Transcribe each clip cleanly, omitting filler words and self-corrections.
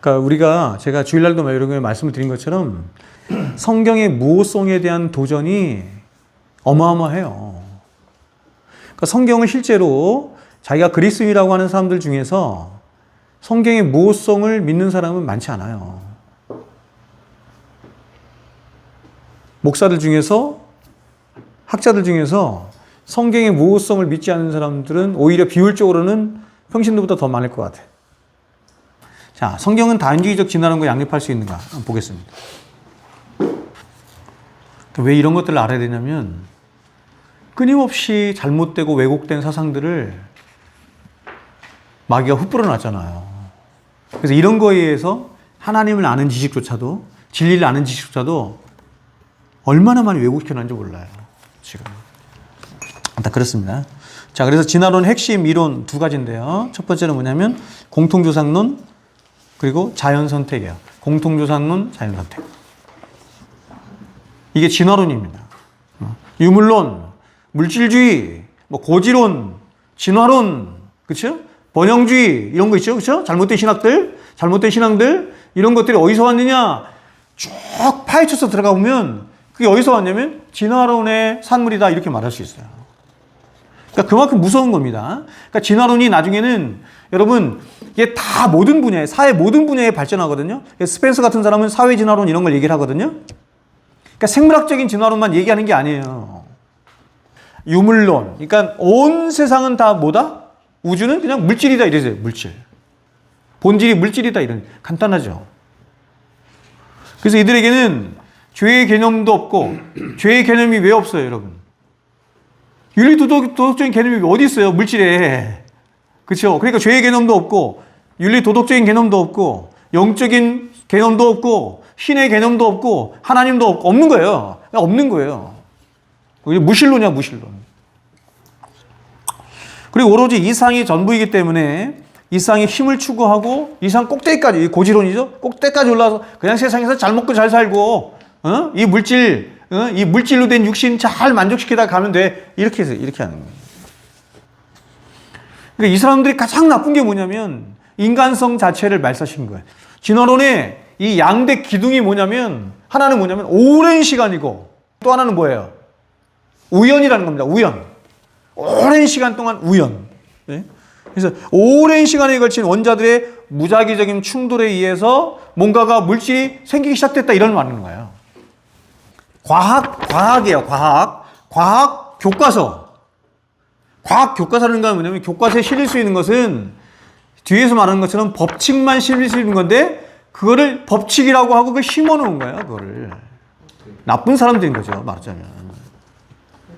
그러니까 우리가 제가 주일날도 막 이런 거 말씀을 드린 것처럼 성경의 무호성에 대한 도전이 어마어마해요. 그러니까 성경을 실제로 자기가 그리스도인이라고 하는 사람들 중에서 성경의 무호성을 믿는 사람은 많지 않아요. 목사들 중에서, 학자들 중에서 성경의 무호성을 믿지 않는 사람들은 오히려 비율적으로는 평신도보다 더 많을 것 같아요. 자, 성경은 단기적 진화론과 양립할 수 있는가 한번 보겠습니다. 왜 이런 것들을 알아야 되냐면 끊임없이 잘못되고 왜곡된 사상들을 마귀가 흩뿌려 놨잖아요. 그래서 이런 거에 의해서 하나님을 아는 지식조차도, 진리를 아는 지식조차도 얼마나 많이 왜곡시켜놨는지 몰라요. 지금. 일단 그렇습니다. 자, 그래서 진화론 핵심 이론 두 가지인데요. 첫 번째는 뭐냐면 공통조상론 그리고 자연선택이에요. 공통조상론, 자연선택. 이게 진화론입니다. 유물론, 물질주의, 뭐 고지론, 진화론, 그렇죠? 번영주의 이런 거 있죠, 그렇죠? 잘못된 신앙들 이런 것들이 어디서 왔느냐? 쭉 파헤쳐서 들어가 보면 그게 어디서 왔냐면 진화론의 산물이다 이렇게 말할 수 있어요. 그러니까 그만큼 무서운 겁니다. 그러니까 진화론이 나중에는 여러분 이게 다 모든 분야에, 사회 모든 분야에 발전하거든요. 스펜서 같은 사람은 사회 진화론 이런 걸 얘기를 하거든요. 그러니까 생물학적인 진화론만 얘기하는 게 아니에요. 유물론, 그러니까 온 세상은 다 뭐다? 우주는 그냥 물질이다 이래서요. 물질. 본질이 물질이다 이런, 간단하죠. 그래서 이들에게는 죄의 개념도 없고, 죄의 개념이 왜 없어요, 여러분? 윤리도덕적인 개념이 어디 있어요, 물질에. 그렇죠? 그러니까 죄의 개념도 없고, 윤리도덕적인 개념도 없고, 영적인 개념도 없고, 신의 개념도 없고, 하나님도 없고, 없는 거예요. 그냥 없는 거예요. 무신론이야, 무신론. 그리고 오로지 이상이 전부이기 때문에 이상의 힘을 추구하고 이상 꼭대기까지, 고지론이죠. 꼭대기까지 올라와서 그냥 세상에서 잘 먹고 잘 살고, 이 물질로 된 육신 잘 만족시키다 가면 돼. 이렇게 해서 이렇게 하는 거예요. 그러니까 이 사람들이 가장 나쁜 게 뭐냐면 인간성 자체를 말살시킨 거예요. 진화론의 이 양대 기둥이 뭐냐면 하나는 뭐냐면 오랜 시간이고 또 하나는 뭐예요? 우연이라는 겁니다. 우연. 오랜 시간 동안 우연. 네? 그래서 오랜 시간에 걸친 원자들의 무작위적인 충돌에 의해서 뭔가가 물질이 생기기 시작됐다 이런 말인 거예요. 과학이에요. 과학 교과서. 과학 교과서라는 건 뭐냐면 교과서에 실릴 수 있는 것은 뒤에서 말하는 것처럼 법칙만 실릴 수 있는 건데 그거를 법칙이라고 하고 그걸 심어놓은 거예요. 그거를. 나쁜 사람들인 거죠. 말하자면.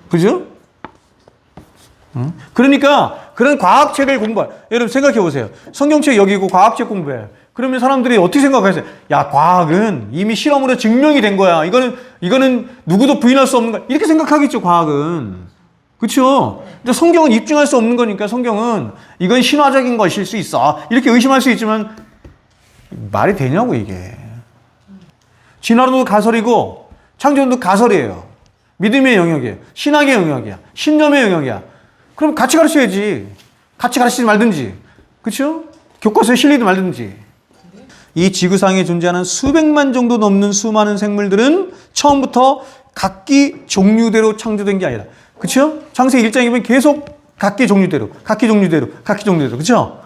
그죠? 그러니까 그런 과학책을 공부해. 여러분 생각해 보세요. 성경책 여기 있고 과학책 공부해. 그러면 사람들이 어떻게 생각하세요? 야, 과학은 이미 실험으로 증명이 된 거야. 이거는 누구도 부인할 수 없는 거야. 이렇게 생각하겠죠, 과학은. 그렇죠? 근데 성경은 입증할 수 없는 거니까 성경은 이건 신화적인 것일 수 있어. 이렇게 의심할 수 있지만 말이 되냐고 이게. 진화론도 가설이고 창조론도 가설이에요. 믿음의 영역이에요. 신학의 영역이야. 신념의 영역이야. 그럼 같이 가르쳐야지. 같이 가르치지 말든지. 그렇죠? 교과서에 실리지 말든지. 이 지구상에 존재하는 수백만 정도 넘는 수많은 생물들은 처음부터 각기 종류대로 창조된 게 아니라. 그렇죠? 창세기 1장에 보면 계속 각기 종류대로. 그렇죠?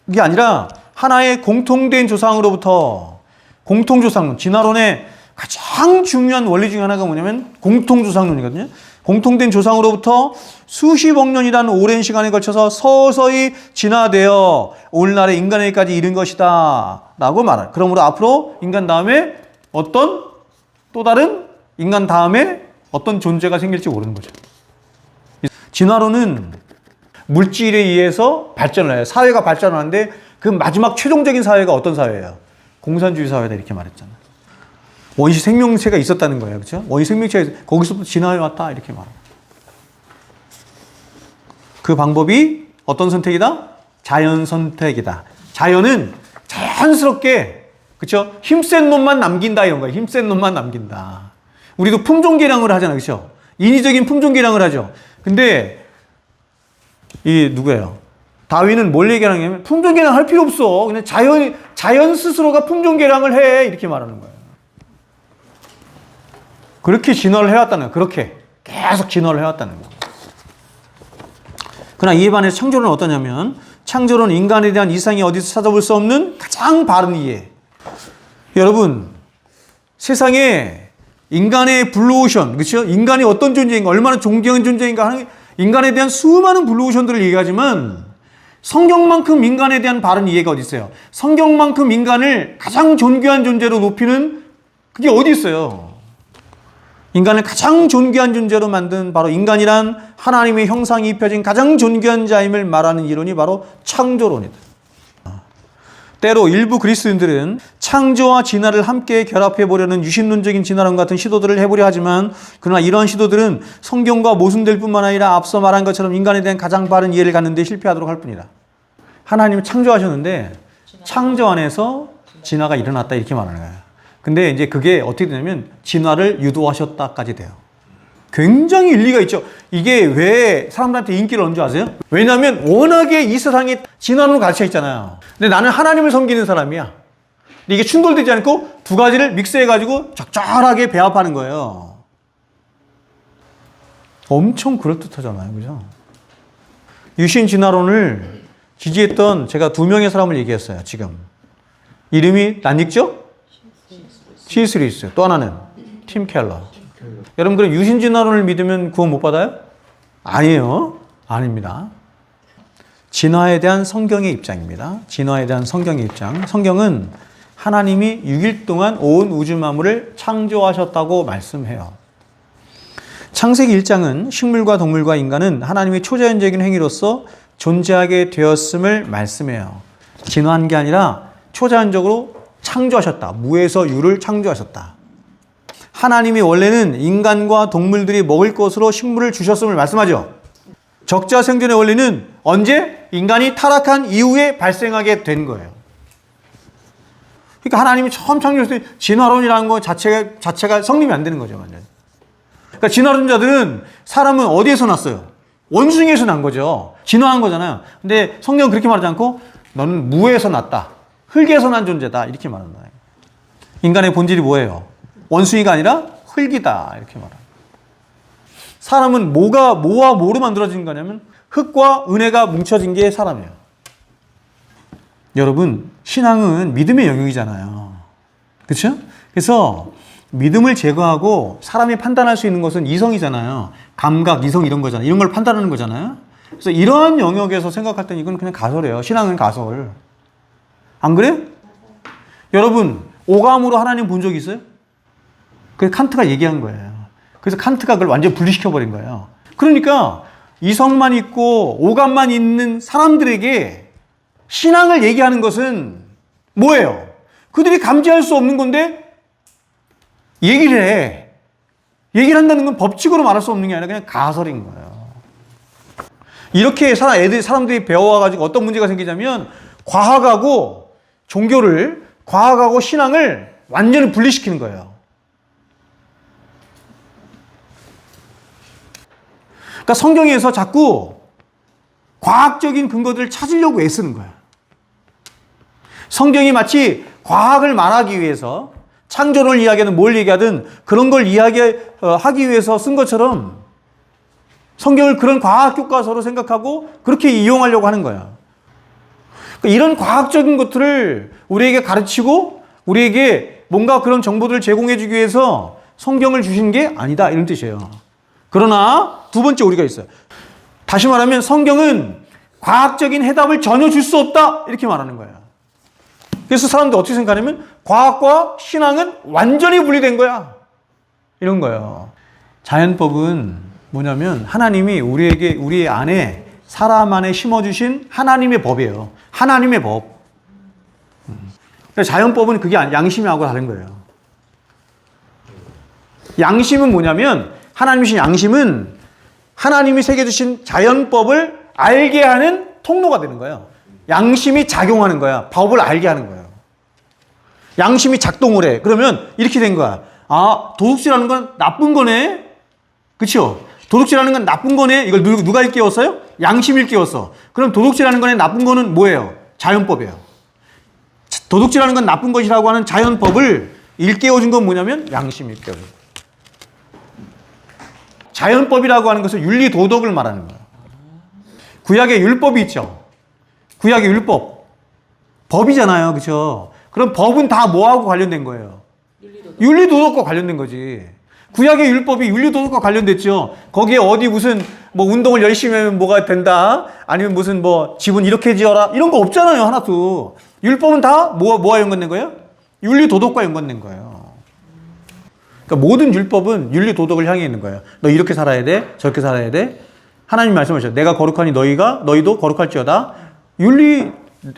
이게 아니라 하나의 공통된 조상으로부터 공통조상론, 진화론의 가장 중요한 원리 중에 하나가 뭐냐면 공통조상론이거든요. 공통된 조상으로부터 수십억 년이라는 오랜 시간에 걸쳐서 서서히 진화되어 오늘날의 인간에게까지 이른 것이다 라고 말할. 그러므로 앞으로 인간 다음에 또 다른 인간 다음에 어떤 존재가 생길지 모르는 거죠. 진화론은 물질에 의해서 발전을 해요. 사회가 발전하는데 그 마지막 최종적인 사회가 어떤 사회예요? 공산주의 사회다 이렇게 말했잖아요. 원시 생명체가 있었다는 거예요. 그렇죠? 원시 생명체가 거기서부터 진화해 왔다 이렇게 말합니다. 그 방법이 어떤 선택이다? 자연 선택이다. 자연은 자연스럽게 그렇죠? 힘센 놈만 남긴다 이런 거예요. 힘센 놈만 남긴다. 우리도 품종 개량을 하잖아요. 그렇죠? 인위적인 품종 개량을 하죠. 근데 누구예요? 다윈은 뭘 얘기하냐면 품종 개량 할 필요 없어. 그냥 자연 스스로가 품종 개량을 해. 이렇게 말하는 거예요. 그렇게 진화를 해왔다는 거예요. 그렇게 계속 진화를 해왔다는 거예요. 그러나 이에 반해서 창조론은 어떠냐면 창조론 인간에 대한 이상이 어디서 찾아볼 수 없는 가장 바른 이해. 여러분 세상에 인간의 블루오션, 그렇죠? 인간이 어떤 존재인가, 얼마나 존경한 존재인가 하는 인간에 대한 수많은 블루오션들을 얘기하지만 성경만큼 인간에 대한 바른 이해가 어디 있어요? 성경만큼 인간을 가장 존귀한 존재로 높이는 그게 어디 있어요? 인간을 가장 존귀한 존재로 만든 바로 인간이란 하나님의 형상이 입혀진 가장 존귀한 자임을 말하는 이론이 바로 창조론이다. 때로 일부 그리스도인들은 창조와 진화를 함께 결합해 보려는 유신론적인 진화론 같은 시도들을 해보려 하지만 그러나 이러한 시도들은 성경과 모순될 뿐만 아니라 앞서 말한 것처럼 인간에 대한 가장 바른 이해를 갖는 데 실패하도록 할 뿐이다. 하나님이 창조하셨는데 창조 안에서 진화가 일어났다 이렇게 말하는 거예요. 근데 이제 그게 어떻게 되냐면 진화를 유도하셨다까지 돼요. 굉장히 일리가 있죠. 이게 왜 사람들한테 인기를 얻는 줄 아세요? 왜냐하면 워낙에 이 세상에 진화론을 가르쳐 있잖아요. 근데 나는 하나님을 섬기는 사람이야. 근데 이게 충돌되지 않고 두 가지를 믹스해가지고 적절하게 배합하는 거예요. 엄청 그럴듯하잖아요. 그죠? 유신 진화론을 지지했던 제가 2명의 사람을 얘기했어요. 지금. 이름이 낯익죠? C.S. 루이스. 또 하나는 팀 켈러. 여러분 그럼 유신 진화론을 믿으면 구원 못 받아요? 아니에요. 아닙니다. 진화에 대한 성경의 입장입니다. 진화에 대한 성경의 입장. 성경은 하나님이 6일 동안 온 우주 만물을 창조하셨다고 말씀해요. 창세기 1장은 식물과 동물과 인간은 하나님의 초자연적인 행위로서 존재하게 되었음을 말씀해요. 진화한 게 아니라 초자연적으로 창조하셨다. 무에서 유를 창조하셨다. 하나님이 원래는 인간과 동물들이 먹을 것으로 식물을 주셨음을 말씀하죠. 적자 생존의 원리는 언제? 인간이 타락한 이후에 발생하게 된 거예요. 그러니까 하나님이 처음 창조했을 때 진화론이라는 거 자체가 성립이 안 되는 거죠. 완전히. 그러니까 진화론자들은 사람은 어디에서 났어요? 원숭이에서 난 거죠. 진화한 거잖아요. 근데 성경은 그렇게 말하지 않고 너는 무에서 났다. 흙에서 난 존재다. 이렇게 말한다. 인간의 본질이 뭐예요? 원숭이가 아니라 흙이다. 이렇게 말합니다. 사람은 모와 뭐로 만들어진 거냐면 흙과 은혜가 뭉쳐진 게 사람이에요. 여러분, 신앙은 믿음의 영역이잖아요. 그렇죠? 그래서 믿음을 제거하고 사람이 판단할 수 있는 것은 이성이잖아요. 감각, 이성 이런 거잖아요. 이런 걸 판단하는 거잖아요. 그래서 이러한 영역에서 생각할 때는 이건 그냥 가설이에요. 신앙은 가설. 안 그래요? 여러분, 오감으로 하나님 본 적 있어요? 그래서 칸트가 얘기한 거예요. 그래서 칸트가 그걸 완전히 분리시켜버린 거예요. 그러니까 이성만 있고 오감만 있는 사람들에게 신앙을 얘기하는 것은 뭐예요? 그들이 감지할 수 없는 건데 얘기를 해. 얘기를 한다는 건 법칙으로 말할 수 없는 게 아니라 그냥 가설인 거예요. 이렇게 사람들이 배워와가지고 어떤 문제가 생기냐면 과학하고 종교를, 과학하고 신앙을 완전히 분리시키는 거예요. 그러니까 성경에서 자꾸 과학적인 근거들을 찾으려고 애쓰는 거예요. 성경이 마치 과학을 말하기 위해서 창조론을 이야기하든 뭘 얘기하든 그런 걸 이야기하기 위해서 쓴 것처럼 성경을 그런 과학 교과서로 생각하고 그렇게 이용하려고 하는 거야. 그러니까 이런 과학적인 것들을 우리에게 가르치고 우리에게 뭔가 그런 정보들을 제공해 주기 위해서 성경을 주신 게 아니다 이런 뜻이에요. 그러나 두 번째 오류가 있어요. 다시 말하면 성경은 과학적인 해답을 전혀 줄 수 없다 이렇게 말하는 거예요. 그래서 사람들이 어떻게 생각하냐면 과학과 신앙은 완전히 분리된 거야. 이런 거예요. 자연법은 뭐냐면 하나님이 우리 안에 사람 안에 심어주신 하나님의 법이에요. 하나님의 법. 자연법은 그게 양심하고 다른 거예요. 양심은 뭐냐면 하나님이 주신 양심은 하나님이 새겨주신 자연법을 알게 하는 통로가 되는 거예요. 양심이 작용하는 거야. 법을 알게 하는 거예요. 양심이 작동을 해. 그러면 이렇게 된 거야. 아, 도둑질하는 건 나쁜 거네. 그렇죠? 도둑질하는 건 나쁜 거네. 이걸 누가 일깨웠어요? 양심이 일깨웠어. 그럼 도둑질하는 거네 나쁜 거는 뭐예요? 자연법이에요. 도둑질하는 건 나쁜 것이라고 하는 자연법을 일깨워준 건 뭐냐면 양심이 일깨워준 거예요. 자연법이라고 하는 것은 윤리 도덕을 말하는 거예요. 구약의 율법이 있죠. 구약의 율법. 법이잖아요. 그렇죠? 그럼 법은 다 뭐하고 관련된 거예요? 윤리 도덕과 관련된 거지. 구약의 율법이 윤리 도덕과 관련됐죠. 거기에 어디 무슨 뭐 운동을 열심히 하면 뭐가 된다. 아니면 무슨 뭐 집은 이렇게 지어라. 이런 거 없잖아요. 하나도. 율법은 다 뭐와 연관된 거예요? 윤리 도덕과 연관된 거예요. 그러니까 모든 율법은 윤리 도덕을 향해 있는 거예요. 너 이렇게 살아야 돼. 저렇게 살아야 돼. 하나님 말씀하셨죠. 내가 거룩하니 너희도 거룩할지어다.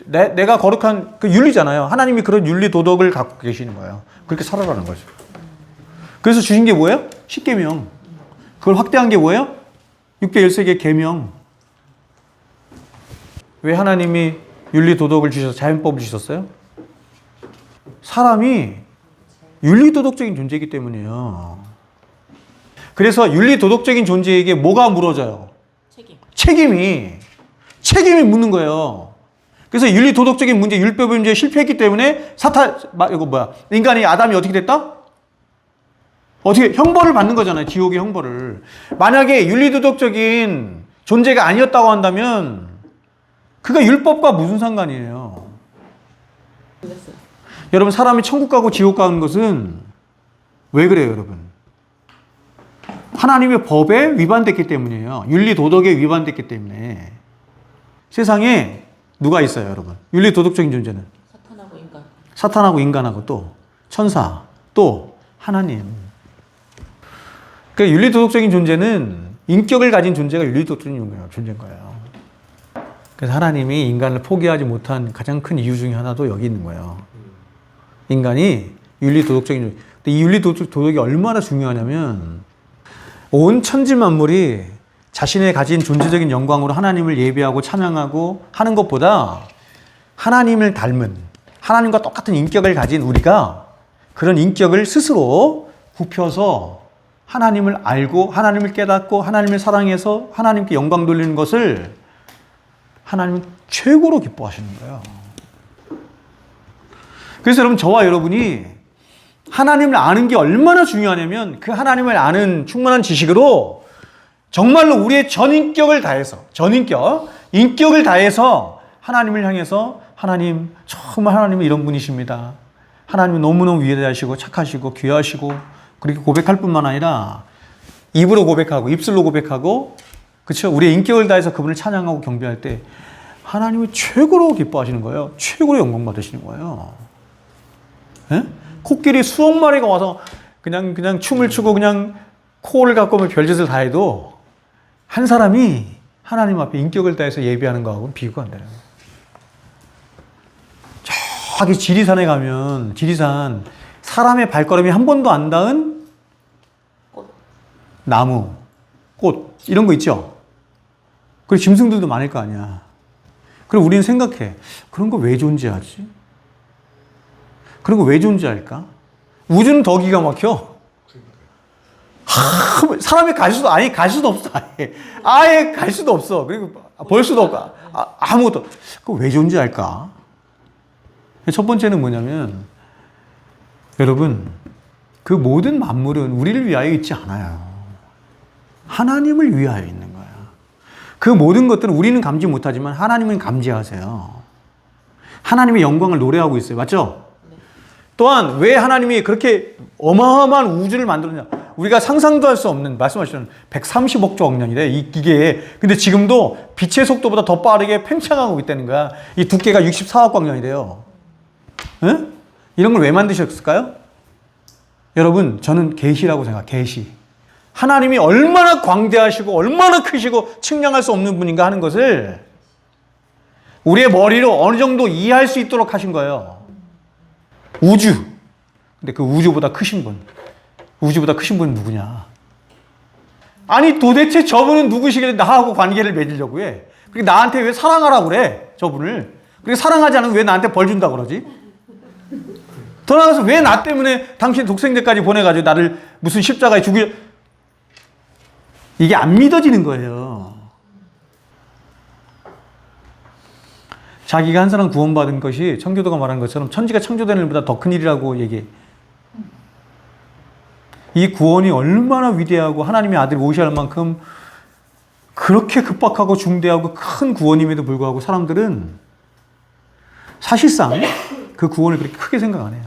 내가 거룩한 그 윤리잖아요. 하나님이 그런 윤리 도덕을 갖고 계시는 거예요. 그렇게 살아라는 거죠. 그래서 주신 게 뭐예요? 십계명. 그걸 확대한 게 뭐예요? 613개 계명. 왜 하나님이 윤리 도덕을 주셔서 자연법을 주셨어요? 사람이 윤리 도덕적인 존재이기 때문이에요. 그래서 윤리 도덕적인 존재에게 뭐가 물어져요? 책임이 묻는 거예요. 그래서 윤리 도덕적인 문제, 율법의 문제에 실패했기 때문에 인간이 아담이 어떻게 됐다? 어떻게 형벌을 받는 거잖아요. 지옥의 형벌을. 만약에 윤리 도덕적인 존재가 아니었다고 한다면 그가 율법과 무슨 상관이에요? 여러분, 사람이 천국 가고 지옥 가는 것은 왜 그래요, 여러분? 하나님의 법에 위반됐기 때문이에요. 윤리 도덕에 위반됐기 때문에. 세상에 누가 있어요, 여러분? 윤리 도덕적인 존재는? 사탄하고 인간하고 또 천사, 또 하나님. 그러니까 윤리 도덕적인 존재는 인격을 가진 존재가 윤리 도덕적인 존재인 거예요. 그래서 하나님이 인간을 포기하지 못한 가장 큰 이유 중에 하나도 여기 있는 거예요. 인간이 윤리 도덕적인 존재. 근데 이 윤리 도덕이 얼마나 중요하냐면 온 천지 만물이 자신의 가진 존재적인 영광으로 하나님을 예배하고 찬양하고 하는 것보다 하나님을 닮은, 하나님과 똑같은 인격을 가진 우리가 그런 인격을 스스로 굽혀서 하나님을 알고 하나님을 깨닫고 하나님을 사랑해서 하나님께 영광 돌리는 것을 하나님은 최고로 기뻐하시는 거예요. 그래서 여러분, 저와 여러분이 하나님을 아는 게 얼마나 중요하냐면 그 하나님을 아는 충만한 지식으로 정말로 우리의 전인격을 다해서, 인격을 다해서 하나님을 향해서 하나님, 정말 하나님은 이런 분이십니다. 하나님은 너무너무 위대하시고 착하시고 귀하시고 그렇게 고백할 뿐만 아니라 입으로 고백하고 입술로 고백하고, 그렇죠? 우리의 인격을 다해서 그분을 찬양하고 경배할 때 하나님이 최고로 기뻐하시는 거예요. 최고로 영광 받으시는 거예요. 예? 코끼리 수억 마리가 와서 그냥 춤을 추고 그냥 코를 갖고 별짓을 다 해도 한 사람이 하나님 앞에 인격을 다해서 예배하는 거하고는 비교가 안 되는 거예요. 저기 지리산에 가면 지리산 사람의 발걸음이 한 번도 안 닿은 나무, 꽃 이런 거 있죠. 그리고 짐승들도 많을 거 아니야. 그럼 우리는 생각해. 그런 거 왜 존재하지? 그런 거 왜 존재할까? 우주는 더 기가 막혀. 사람이 갈 수도 없어. 아예 갈 수도 없어. 그리고 볼 수도 없고 아무것도. 그거 왜 존재할까? 첫 번째는 뭐냐면 여러분, 그 모든 만물은 우리를 위하여 있지 않아요. 하나님을 위하여 있는 거야. 그 모든 것들은 우리는 감지 못하지만 하나님은 감지하세요. 하나님의 영광을 노래하고 있어요. 맞죠? 또한 왜 하나님이 그렇게 어마어마한 우주를 만들었냐. 우리가 상상도 할 수 없는, 말씀하시는 130억 조억년이래. 이게. 근데 지금도 빛의 속도보다 더 빠르게 팽창하고 있다는 거야. 이 두께가 64억 광년이래요. 응? 이런 걸 왜 만드셨을까요? 여러분, 저는 계시라고 생각해요. 계시. 하나님이 얼마나 광대하시고 얼마나 크시고 측량할 수 없는 분인가 하는 것을 우리의 머리로 어느 정도 이해할 수 있도록 하신 거예요. 우주. 근데 그 우주보다 크신 분. 우주보다 크신 분은 누구냐? 아니, 도대체 저분은 누구시길래 나하고 관계를 맺으려고 해? 그리고 나한테 왜 사랑하라고 그래? 저분을. 그리고 사랑하지 않으면 왜 나한테 벌 준다고 그러지? 더 나아가서 왜 나 때문에 당신 독생자까지 보내가지고 나를 무슨 십자가에 이게 안 믿어지는 거예요. 자기가 한 사람 구원받은 것이 청교도가 말하는 것처럼 천지가 창조되는 일보다 더 큰 일이라고 얘기해. 이 구원이 얼마나 위대하고 하나님의 아들이 오셔야 할 만큼 그렇게 급박하고 중대하고 큰 구원임에도 불구하고 사람들은 사실상 그 구원을 그렇게 크게 생각 안 해요.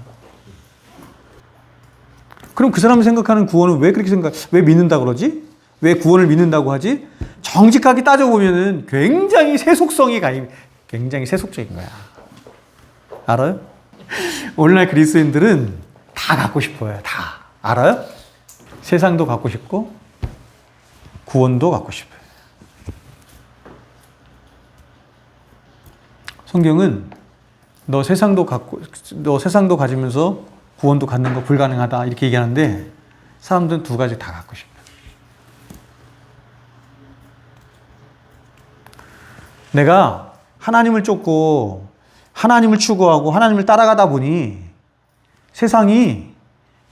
그럼 그 사람이 생각하는 구원은 왜 그렇게 왜 믿는다 그러지? 왜 구원을 믿는다고 하지? 정직하게 따져보면은 굉장히 굉장히 세속적인 거야. 알아요? 오늘날 그리스도인들은 다 갖고 싶어요. 다. 알아요? 세상도 갖고 싶고 구원도 갖고 싶어요. 성경은 너 세상도 가지면서 구원도 갖는 거 불가능하다 이렇게 얘기하는데 사람들은 두 가지 다 갖고 싶어요. 내가 하나님을 쫓고 하나님을 추구하고 하나님을 따라가다 보니 세상이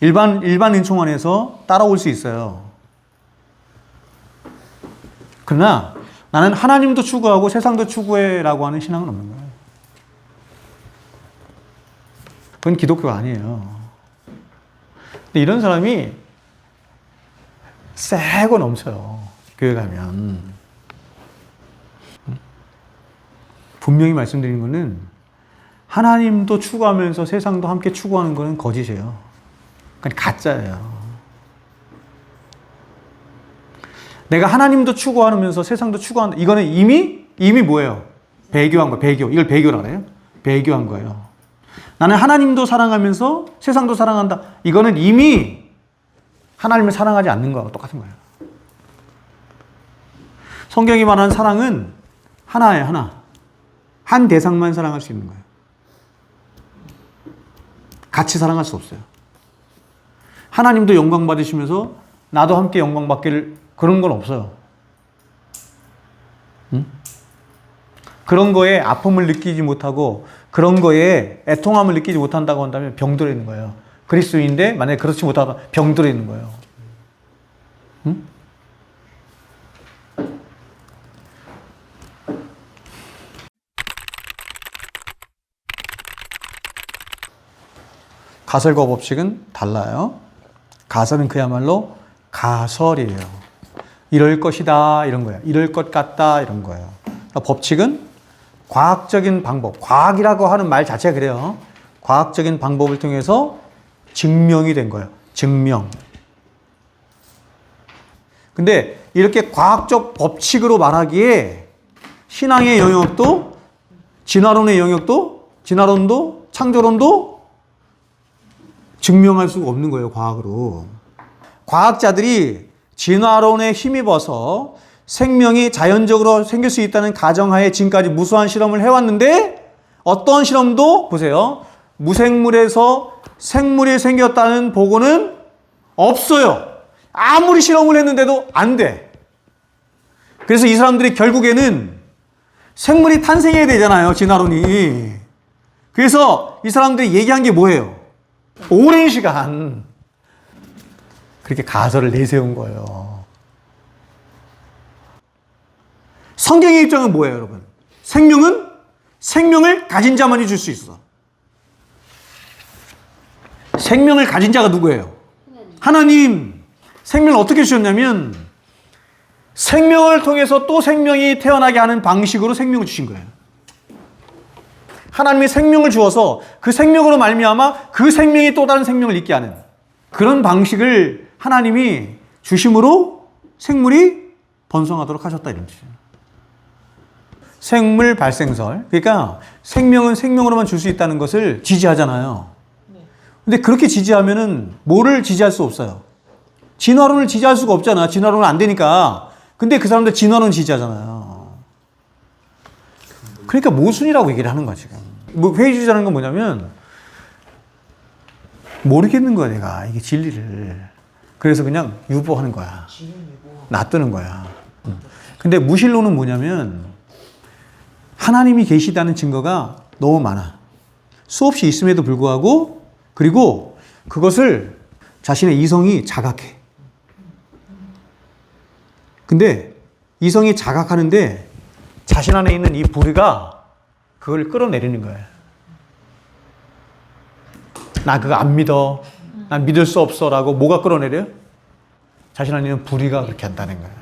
일반 은총 안에서 따라올 수 있어요. 그러나 나는 하나님도 추구하고 세상도 추구해라고 하는 신앙은 없는 거예요. 그건 기독교가 아니에요. 근데 이런 사람이 세고 넘쳐요. 교회 가면. 분명히 말씀드리는 거는 하나님도 추구하면서 세상도 함께 추구하는 거는 거짓이에요. 그건 가짜예요. 내가 하나님도 추구하면서 세상도 추구한다. 이거는 이미 뭐예요? 배교한 거예요. 배교. 이걸 배교라고 해요. 배교한 거예요. 나는 하나님도 사랑하면서 세상도 사랑한다. 이거는 이미 하나님을 사랑하지 않는 거하고 똑같은 거예요. 성경이 말하는 사랑은 하나예요. 하나. 한 대상만 사랑할 수 있는 거예요. 같이 사랑할 수 없어요. 하나님도 영광 받으시면서 나도 함께 영광 받기를 그런 건 없어요. 응? 그런 거에 아픔을 느끼지 못하고 그런 거에 애통함을 느끼지 못한다고 한다면 병들어 있는 거예요. 그리스도인인데 만약에 그렇지 못하다 병들어 있는 거예요. 응? 가설과 법칙은 달라요. 가설은 그야말로 가설이에요. 이럴 것이다 이런 거예요. 이럴 것 같다 이런 거예요. 법칙은 과학적인 방법, 과학이라고 하는 말 자체가 그래요. 과학적인 방법을 통해서 증명이 된 거예요. 증명. 근데 이렇게 과학적 법칙으로 말하기에 신앙의 영역도 진화론의 영역도 진화론도 창조론도 증명할 수가 없는 거예요. 과학으로. 과학자들이 진화론에 힘입어서 생명이 자연적으로 생길 수 있다는 가정하에 지금까지 무수한 실험을 해왔는데 어떤 실험도 보세요. 무생물에서 생물이 생겼다는 보고는 없어요. 아무리 실험을 했는데도 안 돼. 그래서 이 사람들이 결국에는 생물이 탄생해야 되잖아요. 진화론이. 그래서 이 사람들이 얘기한 게 뭐예요? 오랜 시간 그렇게 가설을 내세운 거예요. 성경의 입장은 뭐예요, 여러분? 생명은 생명을 가진 자만이 줄 수 있어. 생명을 가진 자가 누구예요? 하나님. 생명을 어떻게 주셨냐면 생명을 통해서 또 생명이 태어나게 하는 방식으로 생명을 주신 거예요. 하나님이 생명을 주어서 그 생명으로 말미암아 그 생명이 또 다른 생명을 있게 하는 그런 방식을 하나님이 주심으로 생물이 번성하도록 하셨다 이런 뜻이에요. 생물 발생설. 그러니까 생명은 생명으로만 줄 수 있다는 것을 지지하잖아요. 근데 그렇게 지지하면은 뭐를 지지할 수 없어요. 진화론을 지지할 수가 없잖아. 진화론은 안 되니까. 근데 그 사람들 진화론 지지하잖아요. 그러니까 모순이라고 얘기를 하는 거야, 지금. 뭐 회의주의자는 건 뭐냐면, 모르겠는 거야, 내가. 이게 진리를. 그래서 그냥 유보하는 거야. 놔두는 거야. 근데 무신론은 뭐냐면, 하나님이 계시다는 증거가 너무 많아. 수없이 있음에도 불구하고, 그리고 그것을 자신의 이성이 자각해. 근데 이성이 자각하는데 자신 안에 있는 이 부류가 그걸 끌어내리는 거예요. 나 그거 안 믿어. 난 믿을 수 없어. 라고 뭐가 끌어내려요? 자신 안에는 불의가 그렇게 한다는 거예요.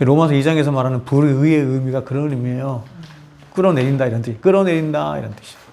로마서 2장에서 말하는 불의의 의미가 그런 의미예요. 끌어내린다 이런 뜻. 끌어내린다 이런 뜻이에요.